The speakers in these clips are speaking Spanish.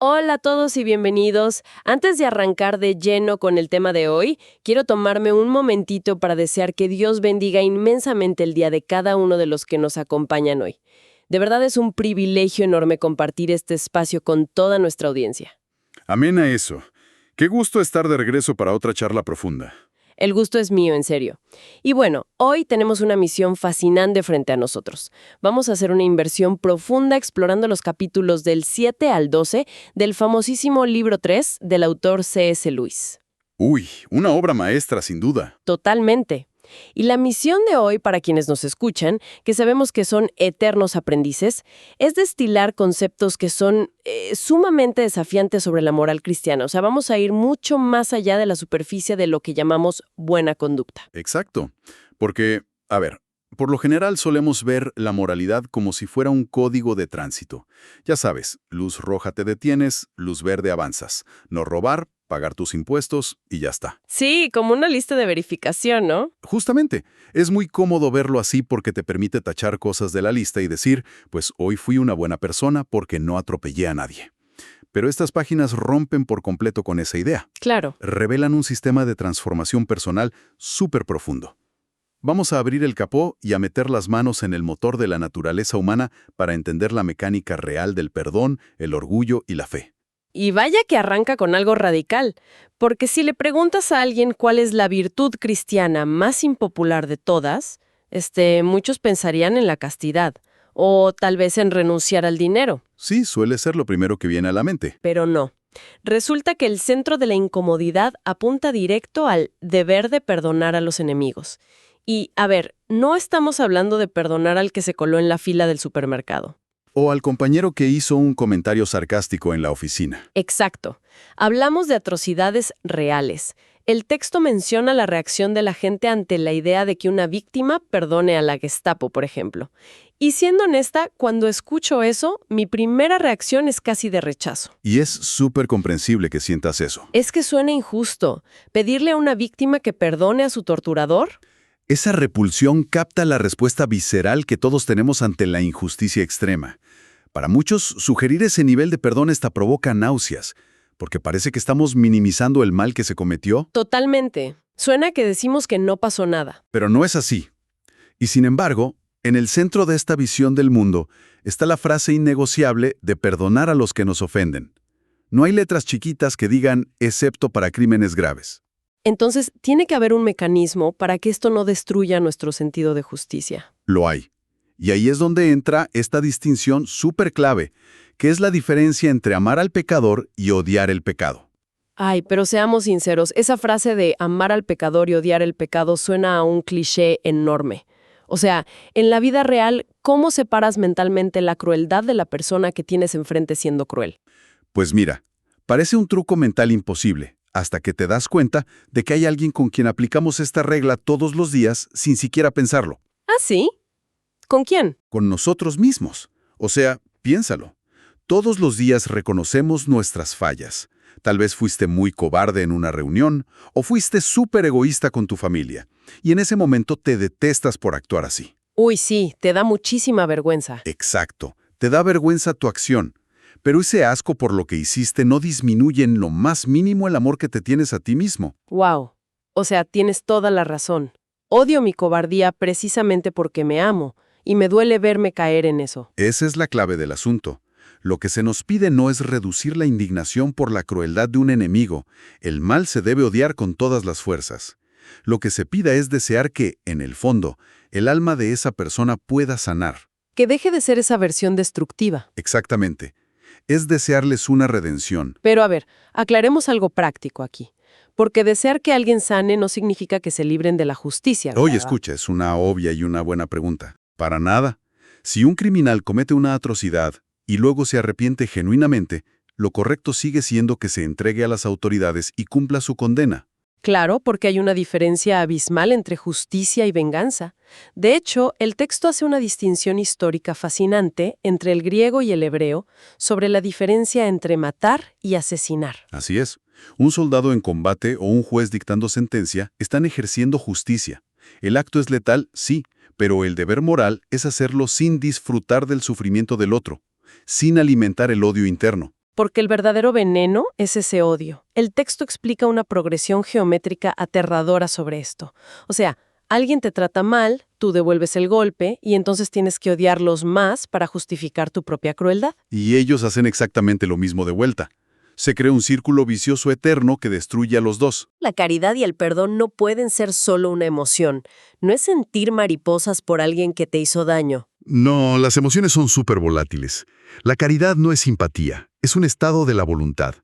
Hola a todos y bienvenidos. Antes de arrancar de lleno con el tema de hoy, quiero tomarme un momentito para desear que Dios bendiga inmensamente el día de cada uno de los que nos acompañan hoy. De verdad es un privilegio enorme compartir este espacio con toda nuestra audiencia. Amén a eso. Qué gusto estar de regreso para otra charla profunda. El gusto es mío, en serio. Y bueno, hoy tenemos una misión fascinante frente a nosotros. Vamos a hacer una inversión profunda explorando los capítulos del 7 al 12 del famosísimo libro 3 del autor C.S. Lewis. Uy, una obra maestra, sin duda. Totalmente. Y la misión de hoy, para quienes nos escuchan, que sabemos que son eternos aprendices, es destilar conceptos que son sumamente desafiantes sobre la moral cristiana. O sea, vamos a ir mucho más allá de la superficie de lo que llamamos buena conducta. Exacto. Porque, por lo general solemos ver la moralidad como si fuera un código de tránsito. Ya sabes, luz roja te detienes, luz verde avanzas. No robar, pagar tus impuestos y ya está. Sí, como una lista de verificación, ¿no? Justamente, es muy cómodo verlo así porque te permite tachar cosas de la lista y decir, pues hoy fui una buena persona porque no atropellé a nadie. Pero estas páginas rompen por completo con esa idea. Claro. Revelan un sistema de transformación personal súper profundo. Vamos a abrir el capó y a meter las manos en el motor de la naturaleza humana para entender la mecánica real del perdón, el orgullo y la fe. Y vaya que arranca con algo radical, porque si le preguntas a alguien cuál es la virtud cristiana más impopular de todas, muchos pensarían en la castidad, o tal vez en renunciar al dinero. Sí, suele ser lo primero que viene a la mente. Pero no. Resulta que el centro de la incomodidad apunta directo al deber de perdonar a los enemigos. Y, no estamos hablando de perdonar al que se coló en la fila del supermercado. O al compañero que hizo un comentario sarcástico en la oficina. Exacto. Hablamos de atrocidades reales. El texto menciona la reacción de la gente ante la idea de que una víctima perdone a la Gestapo, por ejemplo. Y siendo honesta, cuando escucho eso, mi primera reacción es casi de rechazo. Y es súper comprensible que sientas eso. Es que suena injusto. ¿Pedirle a una víctima que perdone a su torturador? Esa repulsión capta la respuesta visceral que todos tenemos ante la injusticia extrema. Para muchos, sugerir ese nivel de perdón hasta provoca náuseas, porque parece que estamos minimizando el mal que se cometió. Totalmente. Suena que decimos que no pasó nada. Pero no es así. Y sin embargo, en el centro de esta visión del mundo está la frase innegociable de perdonar a los que nos ofenden. No hay letras chiquitas que digan excepto para crímenes graves. Entonces, tiene que haber un mecanismo para que esto no destruya nuestro sentido de justicia. Lo hay. Y ahí es donde entra esta distinción súper clave, que es la diferencia entre amar al pecador y odiar el pecado. Ay, pero seamos sinceros, esa frase de amar al pecador y odiar el pecado suena a un cliché enorme. O sea, en la vida real, ¿cómo separas mentalmente la crueldad de la persona que tienes enfrente siendo cruel? Pues mira, parece un truco mental imposible, hasta que te das cuenta de que hay alguien con quien aplicamos esta regla todos los días sin siquiera pensarlo. ¿Ah, sí? ¿Con quién? Con nosotros mismos. O sea, piénsalo. Todos los días reconocemos nuestras fallas. Tal vez fuiste muy cobarde en una reunión o fuiste súper egoísta con tu familia. Y en ese momento te detestas por actuar así. Uy, sí, te da muchísima vergüenza. Exacto. Te da vergüenza tu acción. Pero ese asco por lo que hiciste no disminuye en lo más mínimo el amor que te tienes a ti mismo. Wow. O sea, tienes toda la razón. Odio mi cobardía precisamente porque me amo, y me duele verme caer en eso. Esa es la clave del asunto. Lo que se nos pide no es reducir la indignación por la crueldad de un enemigo. El mal se debe odiar con todas las fuerzas. Lo que se pida es desear que, en el fondo, el alma de esa persona pueda sanar. Que deje de ser esa versión destructiva. Exactamente. Es desearles una redención. Pero aclaremos algo práctico aquí. Porque desear que alguien sane no significa que se libren de la justicia, ¿verdad? Oye, escucha, es una obvia y una buena pregunta. Para nada. Si un criminal comete una atrocidad y luego se arrepiente genuinamente, lo correcto sigue siendo que se entregue a las autoridades y cumpla su condena. Claro, porque hay una diferencia abismal entre justicia y venganza. De hecho, el texto hace una distinción histórica fascinante entre el griego y el hebreo sobre la diferencia entre matar y asesinar. Así es. Un soldado en combate o un juez dictando sentencia están ejerciendo justicia. El acto es letal, sí, pero el deber moral es hacerlo sin disfrutar del sufrimiento del otro, sin alimentar el odio interno. porque el verdadero veneno es ese odio. El texto explica una progresión geométrica aterradora sobre esto. O sea, alguien te trata mal, tú devuelves el golpe y entonces tienes que odiarlos más para justificar tu propia crueldad. Y ellos hacen exactamente lo mismo de vuelta. Se crea un círculo vicioso eterno que destruye a los dos. La caridad y el perdón no pueden ser solo una emoción. No es sentir mariposas por alguien que te hizo daño. No, las emociones son súper volátiles. La caridad no es simpatía, es un estado de la voluntad.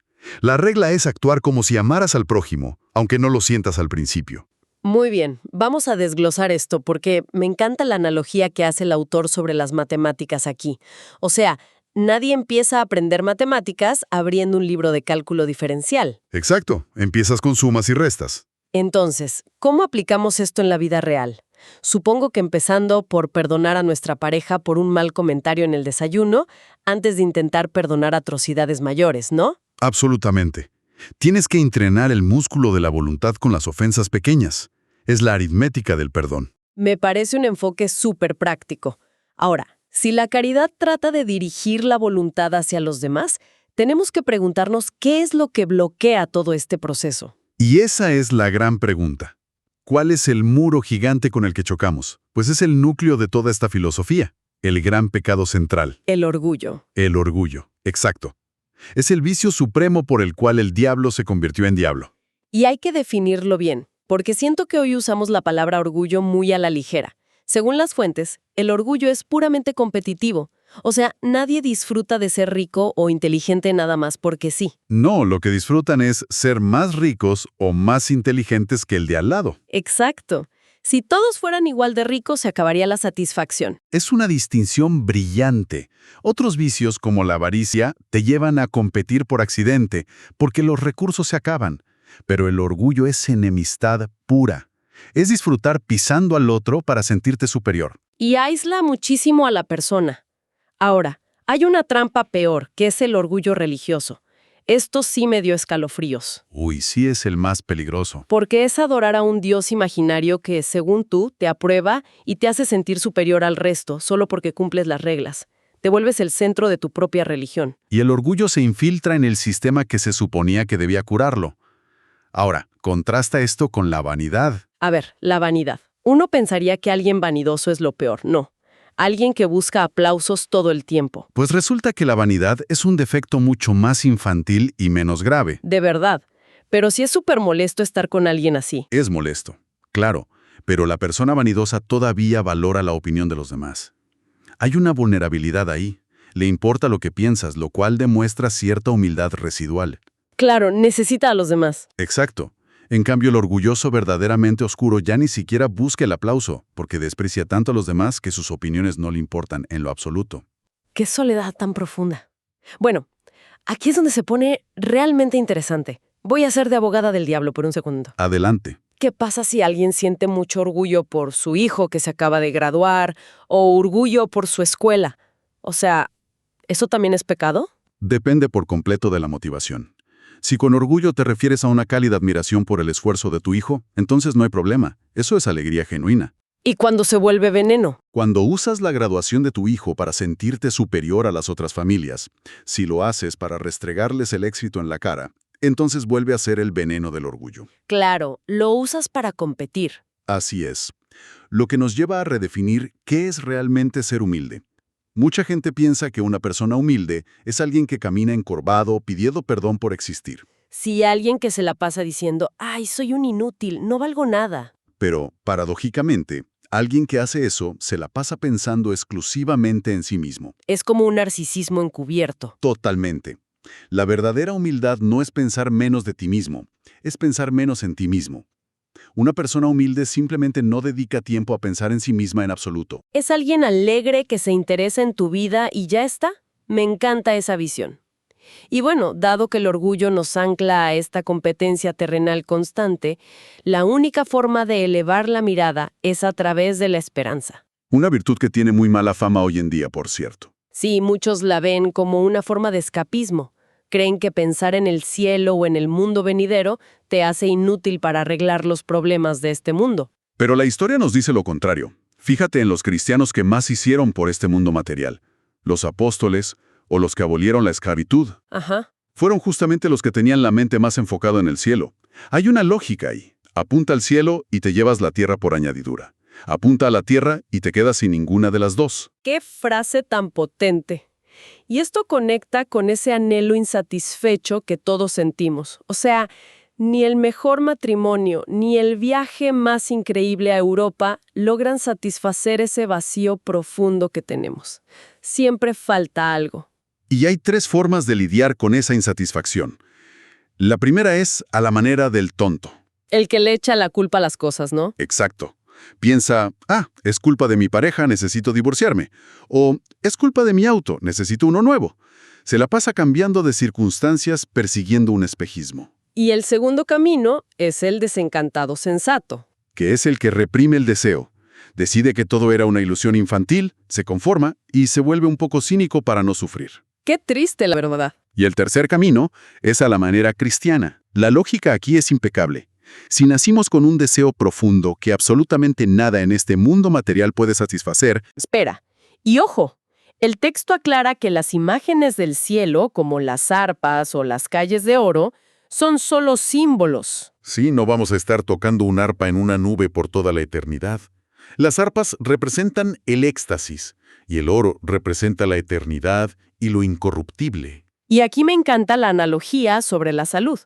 La regla es actuar como si amaras al prójimo, aunque no lo sientas al principio. Muy bien, vamos a desglosar esto porque me encanta la analogía que hace el autor sobre las matemáticas aquí. O sea, nadie empieza a aprender matemáticas abriendo un libro de cálculo diferencial. Exacto, empiezas con sumas y restas. Entonces, ¿cómo aplicamos esto en la vida real? Supongo que empezando por perdonar a nuestra pareja por un mal comentario en el desayuno, antes de intentar perdonar atrocidades mayores, ¿no? Absolutamente. Tienes que entrenar el músculo de la voluntad con las ofensas pequeñas. Es la aritmética del perdón. Me parece un enfoque súper práctico. Ahora, si la caridad trata de dirigir la voluntad hacia los demás, tenemos que preguntarnos qué es lo que bloquea todo este proceso. Y esa es la gran pregunta. ¿Cuál es el muro gigante con el que chocamos? Pues es el núcleo de toda esta filosofía, el gran pecado central. El orgullo. El orgullo, exacto. Es el vicio supremo por el cual el diablo se convirtió en diablo. Y hay que definirlo bien, porque siento que hoy usamos la palabra orgullo muy a la ligera. Según las fuentes, el orgullo es puramente competitivo. O sea, nadie disfruta de ser rico o inteligente nada más porque sí. No, lo que disfrutan es ser más ricos o más inteligentes que el de al lado. Exacto. Si todos fueran igual de ricos, se acabaría la satisfacción. Es una distinción brillante. Otros vicios, como la avaricia, te llevan a competir por accidente, porque los recursos se acaban. Pero el orgullo es enemistad pura. Es disfrutar pisando al otro para sentirte superior. Y aísla muchísimo a la persona. Ahora, hay una trampa peor, que es el orgullo religioso. Esto sí me dio escalofríos. Uy, sí es el más peligroso. Porque es adorar a un Dios imaginario que, según tú, te aprueba y te hace sentir superior al resto, solo porque cumples las reglas. Te vuelves el centro de tu propia religión. Y el orgullo se infiltra en el sistema que se suponía que debía curarlo. Ahora, contrasta esto con la vanidad. A ver, la vanidad. Uno pensaría que alguien vanidoso es lo peor. No. Alguien que busca aplausos todo el tiempo. Pues resulta que la vanidad es un defecto mucho más infantil y menos grave. De verdad. Pero sí es súper molesto estar con alguien así. Es molesto, claro, pero la persona vanidosa todavía valora la opinión de los demás. Hay una vulnerabilidad ahí. Le importa lo que piensas, lo cual demuestra cierta humildad residual. Claro, necesita a los demás. Exacto. En cambio, el orgulloso verdaderamente oscuro ya ni siquiera busca el aplauso, porque desprecia tanto a los demás que sus opiniones no le importan en lo absoluto. ¡Qué soledad tan profunda! Bueno, aquí es donde se pone realmente interesante. Voy a ser de abogada del diablo por un segundo. Adelante. ¿Qué pasa si alguien siente mucho orgullo por su hijo que se acaba de graduar o orgullo por su escuela? O sea, ¿eso también es pecado? Depende por completo de la motivación. Si con orgullo te refieres a una cálida admiración por el esfuerzo de tu hijo, entonces no hay problema. Eso es alegría genuina. ¿Y cuando se vuelve veneno? Cuando usas la graduación de tu hijo para sentirte superior a las otras familias, si lo haces para restregarles el éxito en la cara, entonces vuelve a ser el veneno del orgullo. Claro, lo usas para competir. Así es. Lo que nos lleva a redefinir qué es realmente ser humilde. Mucha gente piensa que una persona humilde es alguien que camina encorvado pidiendo perdón por existir. Si alguien que se la pasa diciendo, ¡ay, soy un inútil, no valgo nada! Pero, paradójicamente, alguien que hace eso se la pasa pensando exclusivamente en sí mismo. Es como un narcisismo encubierto. Totalmente. La verdadera humildad no es pensar menos de ti mismo, es pensar menos en ti mismo. Una persona humilde simplemente no dedica tiempo a pensar en sí misma en absoluto. ¿Es alguien alegre que se interesa en tu vida y ya está? Me encanta esa visión. Y bueno, dado que el orgullo nos ancla a esta competencia terrenal constante, la única forma de elevar la mirada es a través de la esperanza. Una virtud que tiene muy mala fama hoy en día, por cierto. Sí, muchos la ven como una forma de escapismo. Creen que pensar en el cielo o en el mundo venidero te hace inútil para arreglar los problemas de este mundo. Pero la historia nos dice lo contrario. Fíjate en los cristianos que más hicieron por este mundo material. Los apóstoles, o los que abolieron la esclavitud. Ajá. Fueron justamente los que tenían la mente más enfocada en el cielo. Hay una lógica ahí. Apunta al cielo y te llevas la tierra por añadidura. Apunta a la tierra y te quedas sin ninguna de las dos. ¡Qué frase tan potente! Y esto conecta con ese anhelo insatisfecho que todos sentimos. O sea, ni el mejor matrimonio, ni el viaje más increíble a Europa logran satisfacer ese vacío profundo que tenemos. Siempre falta algo. Y hay 3 formas de lidiar con esa insatisfacción. La primera es a la manera del tonto. El que le echa la culpa a las cosas, ¿no? Exacto. Piensa, es culpa de mi pareja, necesito divorciarme. O, es culpa de mi auto, necesito uno nuevo. Se la pasa cambiando de circunstancias persiguiendo un espejismo. Y el segundo camino es el desencantado sensato. Que es el que reprime el deseo. Decide que todo era una ilusión infantil, se conforma y se vuelve un poco cínico para no sufrir. Qué triste, la verdad. Y el tercer camino es a la manera cristiana. La lógica aquí es impecable. Si nacimos con un deseo profundo que absolutamente nada en este mundo material puede satisfacer, Espera. Y ojo, el texto aclara que las imágenes del cielo, como las arpas o las calles de oro, son solo símbolos. sí, no vamos a estar tocando un arpa en una nube por toda la eternidad. Las arpas representan el éxtasis, y el oro representa la eternidad y lo incorruptible. Y aquí me encanta la analogía sobre la salud.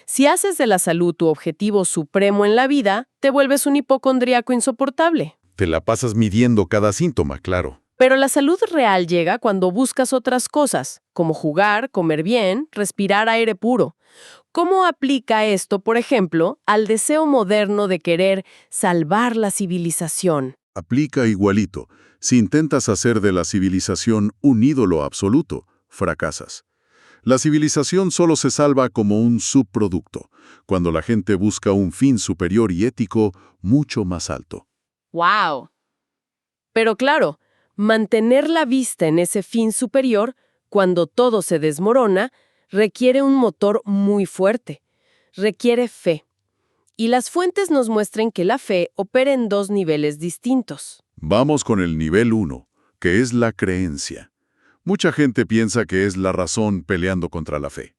Si haces de la salud tu objetivo supremo en la vida, te vuelves un hipocondríaco insoportable. Te la pasas midiendo cada síntoma, claro. Pero la salud real llega cuando buscas otras cosas, como jugar, comer bien, respirar aire puro. ¿Cómo aplica esto, por ejemplo, al deseo moderno de querer salvar la civilización? Aplica igualito. Si intentas hacer de la civilización un ídolo absoluto, fracasas. La civilización solo se salva como un subproducto, cuando la gente busca un fin superior y ético mucho más alto. ¡Wow! Pero claro, mantener la vista en ese fin superior, cuando todo se desmorona, requiere un motor muy fuerte. Requiere fe. Y las fuentes nos muestran que la fe opera en 2 niveles distintos. Vamos con el nivel 1, que es la creencia. Mucha gente piensa que es la razón peleando contra la fe.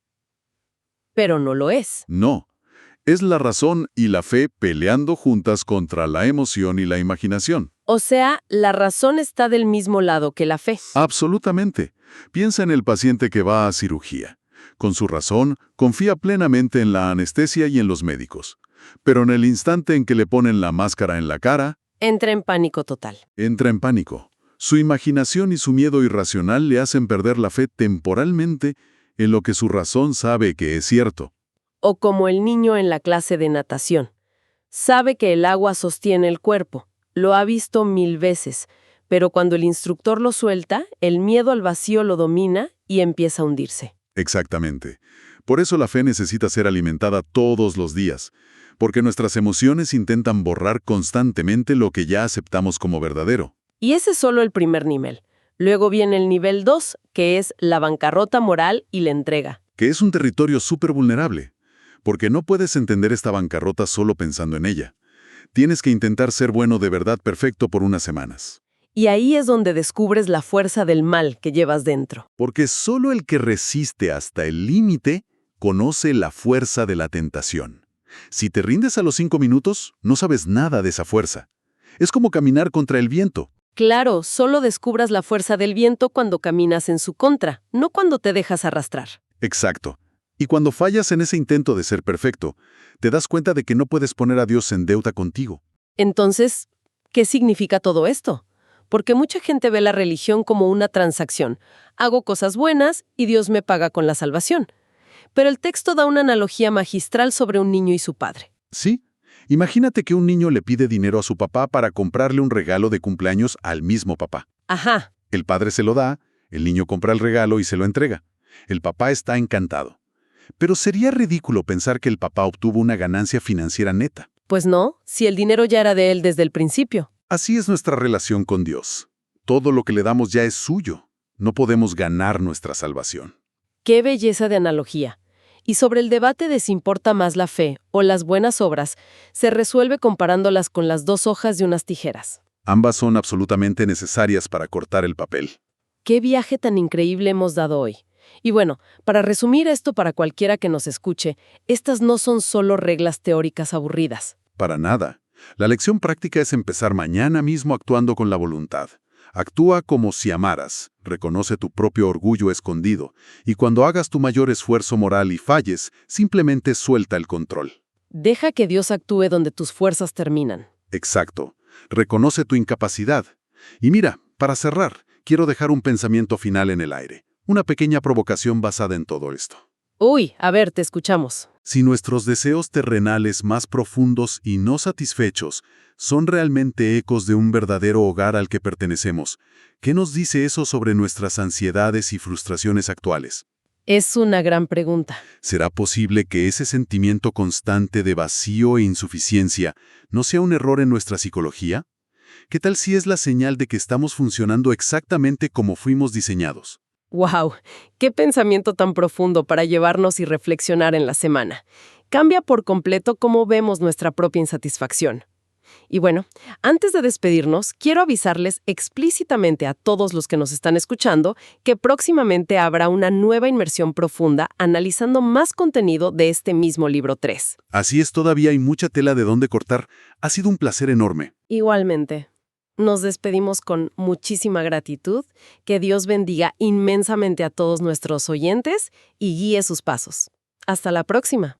Pero no lo es. No, es la razón y la fe peleando juntas contra la emoción y la imaginación. O sea, la razón está del mismo lado que la fe. Absolutamente. Piensa en el paciente que va a cirugía. Con su razón, confía plenamente en la anestesia y en los médicos. Pero en el instante en que le ponen la máscara en la cara, Entra en pánico total. entra en pánico. Su imaginación y su miedo irracional le hacen perder la fe temporalmente en lo que su razón sabe que es cierto. O como el niño en la clase de natación. Sabe que el agua sostiene el cuerpo. Lo ha visto 1000 veces. Pero cuando el instructor lo suelta, el miedo al vacío lo domina y empieza a hundirse. Exactamente. Por eso la fe necesita ser alimentada todos los días, porque nuestras emociones intentan borrar constantemente lo que ya aceptamos como verdadero. Y ese es solo el primer nivel. Luego viene el nivel 2, que es la bancarrota moral y la entrega. Que es un territorio súper vulnerable, porque no puedes entender esta bancarrota solo pensando en ella. Tienes que intentar ser bueno de verdad perfecto por unas semanas. Y ahí es donde descubres la fuerza del mal que llevas dentro. Porque solo el que resiste hasta el límite conoce la fuerza de la tentación. Si te rindes a los 5 minutos, no sabes nada de esa fuerza. Es como caminar contra el viento. Claro, solo descubras la fuerza del viento cuando caminas en su contra, no cuando te dejas arrastrar. Exacto. Y cuando fallas en ese intento de ser perfecto, te das cuenta de que no puedes poner a Dios en deuda contigo. Entonces, ¿qué significa todo esto? Porque mucha gente ve la religión como una transacción. Hago cosas buenas y Dios me paga con la salvación. Pero el texto da una analogía magistral sobre un niño y su padre. ¿Sí? Imagínate que un niño le pide dinero a su papá para comprarle un regalo de cumpleaños al mismo papá. Ajá. El padre se lo da, el niño compra el regalo y se lo entrega. El papá está encantado. Pero sería ridículo pensar que el papá obtuvo una ganancia financiera neta. Pues no, si el dinero ya era de él desde el principio. Así es nuestra relación con Dios. Todo lo que le damos ya es suyo. No podemos ganar nuestra salvación. ¡Qué belleza de analogía! Y sobre el debate de si importa más la fe o las buenas obras, se resuelve comparándolas con las 2 hojas de unas tijeras. Ambas son absolutamente necesarias para cortar el papel. Qué viaje tan increíble hemos dado hoy. Y bueno, para resumir esto para cualquiera que nos escuche, estas no son solo reglas teóricas aburridas. Para nada. La lección práctica es empezar mañana mismo actuando con la voluntad. Actúa como si amaras, reconoce tu propio orgullo escondido, y cuando hagas tu mayor esfuerzo moral y falles, simplemente suelta el control. Deja que Dios actúe donde tus fuerzas terminan. Exacto. Reconoce tu incapacidad. Y mira, para cerrar, quiero dejar un pensamiento final en el aire. Una pequeña provocación basada en todo esto. Uy, a ver, te escuchamos. Si nuestros deseos terrenales más profundos y no satisfechos son realmente ecos de un verdadero hogar al que pertenecemos, ¿qué nos dice eso sobre nuestras ansiedades y frustraciones actuales? Es una gran pregunta. ¿Será posible que ese sentimiento constante de vacío e insuficiencia no sea un error en nuestra psicología? ¿Qué tal si es la señal de que estamos funcionando exactamente como fuimos diseñados? ¡Wow! ¡Qué pensamiento tan profundo para llevarnos y reflexionar en la semana! Cambia por completo cómo vemos nuestra propia insatisfacción. Y bueno, antes de despedirnos, quiero avisarles explícitamente a todos los que nos están escuchando que próximamente habrá una nueva inmersión profunda analizando más contenido de este mismo libro 3. Así es, todavía hay mucha tela de dónde cortar. Ha sido un placer enorme. Igualmente. Nos despedimos con muchísima gratitud, que Dios bendiga inmensamente a todos nuestros oyentes y guíe sus pasos. Hasta la próxima.